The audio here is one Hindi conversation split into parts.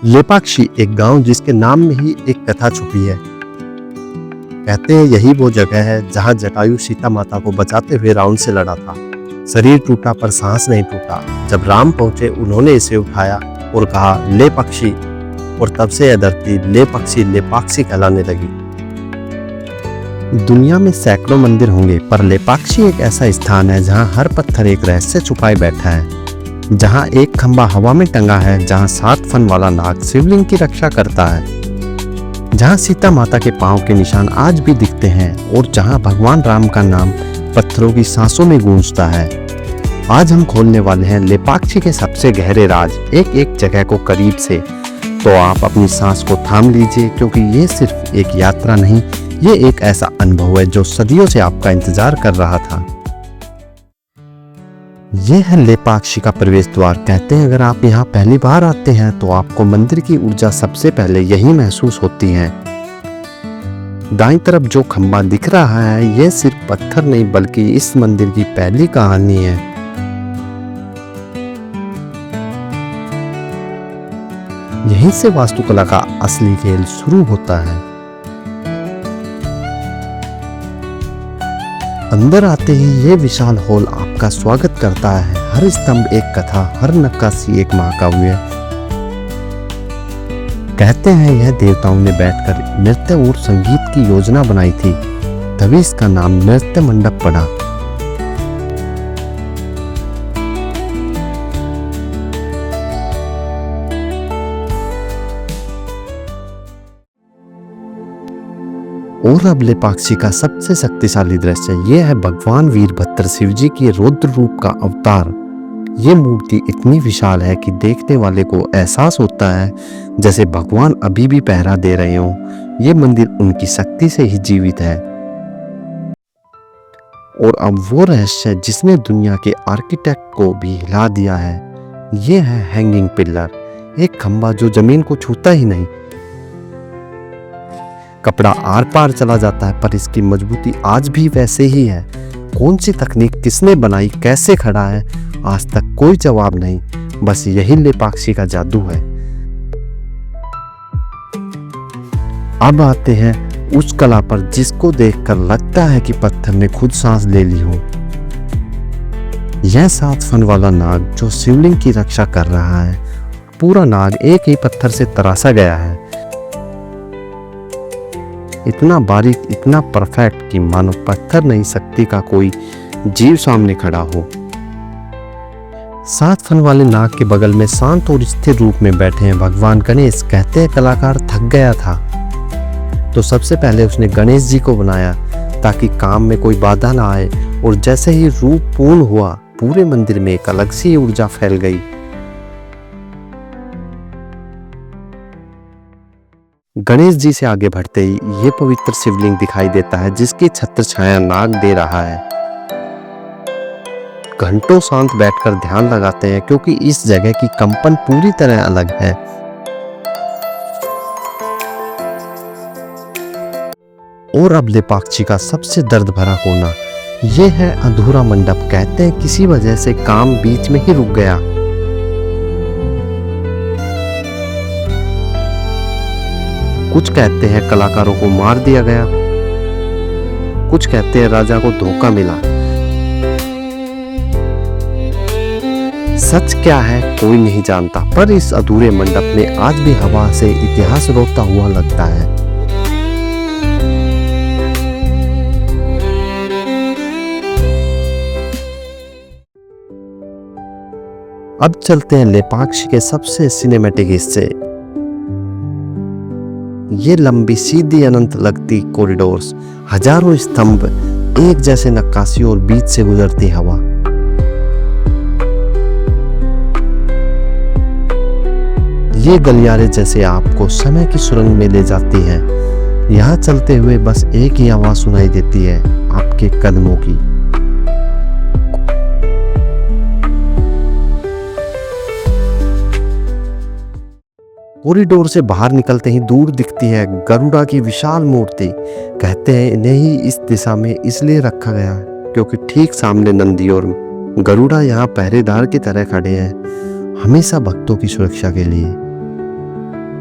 लेपाक्षी एक गांव जिसके नाम में ही एक कथा छुपी है। कहते हैं यही वो जगह है जहां जटायु सीता माता को बचाते हुए रावण से लड़ा था। शरीर टूटा पर सांस नहीं टूटा। जब राम पहुंचे उन्होंने इसे उठाया और कहा ले पक्षी, और तब से यह धरती ले पक्षी लेपाक्षी कहलाने लगी। दुनिया में सैकड़ों मंदिर होंगे पर लेपाक्षी एक ऐसा स्थान है जहां हर पत्थर एक रहस्य छुपाए बैठा है, जहां एक खंबा हवा में टंगा है, जहां 7 फन वाला नाग शिवलिंग की रक्षा करता है, जहां सीता माता के पांव के निशान आज भी दिखते हैं और जहां भगवान राम का नाम पत्थरों की सांसों में गूंजता है। आज हम खोलने वाले हैं लेपाक्षी के सबसे गहरे राज, एक एक जगह को करीब से। तो आप अपनी सांस को थाम लीजिए, क्योंकि ये सिर्फ एक यात्रा नहीं, ये एक ऐसा अनुभव है जो सदियों से आपका इंतजार कर रहा था। यह है लेपाक्षी का प्रवेश द्वार। कहते हैं अगर आप यहाँ पहली बार आते हैं तो आपको मंदिर की ऊर्जा सबसे पहले यही महसूस होती है। दाईं तरफ जो खंबा दिख रहा है यह सिर्फ पत्थर नहीं बल्कि इस मंदिर की पहली कहानी है। यहीं से वास्तुकला का असली खेल शुरू होता है। अंदर आते ही ये विशाल हॉल आपका स्वागत करता है। हर स्तंभ एक कथा, हर नक्काशी एक महाकाव्य। कहते हैं यह देवताओं ने बैठकर नृत्य और संगीत की योजना बनाई थी, तभी इसका नाम नृत्य मंडप पड़ा। और अब लेपाक्षी का सबसे शक्तिशाली दृश्य यह है भगवान वीरभद्र शिव जी के रौद्र रूप का अवतार। ये मूर्ति इतनी विशाल है कि देखने वाले को एहसास होता है जैसे भगवान अभी भी पहरा दे रहे हों। ये मंदिर उनकी शक्ति से ही जीवित है। और अब वो रहस्य जिसने दुनिया के आर्किटेक्ट को भी हिला दिया है, ये है हैंगिंग पिलर, एक खंबा जो जमीन को छूता ही नहीं। कपड़ा आर पार चला जाता है पर इसकी मजबूती आज भी वैसे ही है। कौन सी तकनीक किसने बनाई, कैसे खड़ा है, आज तक कोई जवाब नहीं। बस यही लेपाक्षी का जादू है। अब आते हैं उस कला पर जिसको देखकर लगता है कि पत्थर ने खुद सांस ले ली हो। यह 7 फन वाला नाग जो शिवलिंग की रक्षा कर रहा है। पूरा नाग एक ही पत्थर से तराशा गया है, इतना बारीक, इतना परफेक्ट कि मानो पत्थर नहीं शक्ति का कोई जीव सामने खड़ा हो। 7 फन वाले नाग के बगल में शांत और स्थिर रूप में बैठे हैं भगवान गणेश। कहते हैं कलाकार थक गया था तो सबसे पहले उसने गणेश जी को बनाया ताकि काम में कोई बाधा ना आए, और जैसे ही रूप पूर्ण हुआ पूरे मंदिर में एक अलग सी ऊर्जा फैल गई। गणेश जी से आगे बढ़ते ही ये पवित्र शिवलिंग दिखाई देता है जिसकी छत्र छाया नाग दे रहा है। घंटों शांत बैठकर ध्यान लगाते हैं क्योंकि इस जगह की कंपन पूरी तरह अलग है। और अब लेपाक्षी का सबसे दर्द भरा कोना, यह है अधूरा मंडप। कहते हैं किसी वजह से काम बीच में ही रुक गया। कुछ कहते हैं कलाकारों को मार दिया गया, कुछ कहते हैं राजा को धोखा मिला। सच क्या है कोई नहीं जानता, पर इस अधूरे मंडप में आज भी हवा से इतिहास रोता हुआ लगता है। अब चलते हैं लेपाक्षी के सबसे सिनेमैटिक हिस्से। ये लंबी सीधी अनंत लगती कॉरिडोर्स, हजारों स्तंभ, एक जैसे नक्काशी और बीच से गुजरती हवा। ये गलियारे जैसे आपको समय की सुरंग में ले जाती हैं। यहाँ चलते हुए बस एक ही आवाज सुनाई देती है, आपके कदमों की। कॉरिडोर से बाहर निकलते ही दूर दिखती है गरुड़ा की विशाल मूर्ति। कहते हैं इन्हें ही इस दिशा में इसलिए रखा गया क्योंकि ठीक सामने नंदी और गरुड़ा यहाँ पहरेदार की तरह खड़े हैं, हमेशा भक्तों की सुरक्षा के लिए।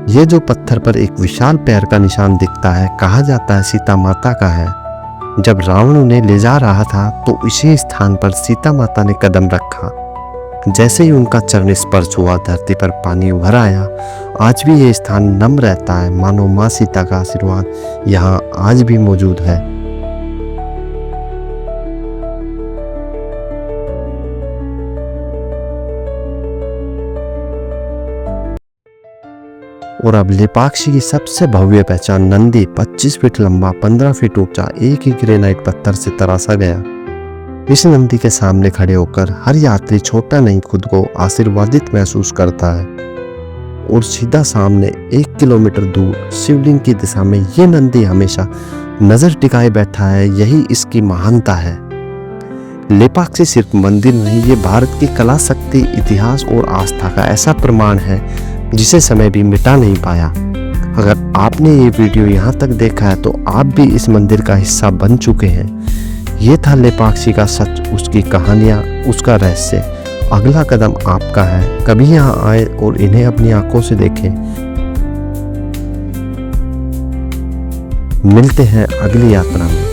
ये जो पत्थर पर एक विशाल पैर का निशान दिखता है, कहा जाता है सीता माता का है। जब रावण उन्हें ले जा रहा था तो इसी स्थान पर सीता माता ने कदम रखा। जैसे ही उनका चरण स्पर्श हुआ, धरती पर पानी उभर आया। आज भी ये स्थान नम रहता है, मानो माँ सीता का आशीर्वाद यहाँ आज भी मौजूद है। और अब लेपाक्षी की सबसे भव्य पहचान नंदी 25 फीट लंबा, 15 फीट ऊंचा, एक ही ग्रेनाइट पत्थर से तराशा गया। इस नंदी के सामने खड़े होकर हर यात्री छोटा नहीं, खुद को आशीर्वादित महसूस करता है। और सीधा सामने 1 किलोमीटर दूर शिवलिंग की दिशा में ये नंदी हमेशा नजर टिकाए बैठा है। यही इसकी महानता है। लेपाक्षी सिर्फ मंदिर नहीं, ये भारत की कला, शक्ति, इतिहास और आस्था का ऐसा प्रमाण है जिसे समय भी मिटा नहीं पाया। अगर आपने ये वीडियो यहाँ तक देखा है तो आप भी इस मंदिर का हिस्सा बन चुके हैं। ये था लेपाक्षी का सच, उसकी कहानियाँ, उसका रहस्य। अगला कदम आपका है। कभी यहाँ आए और इन्हें अपनी आंखों से देखें। मिलते हैं अगली यात्रा में।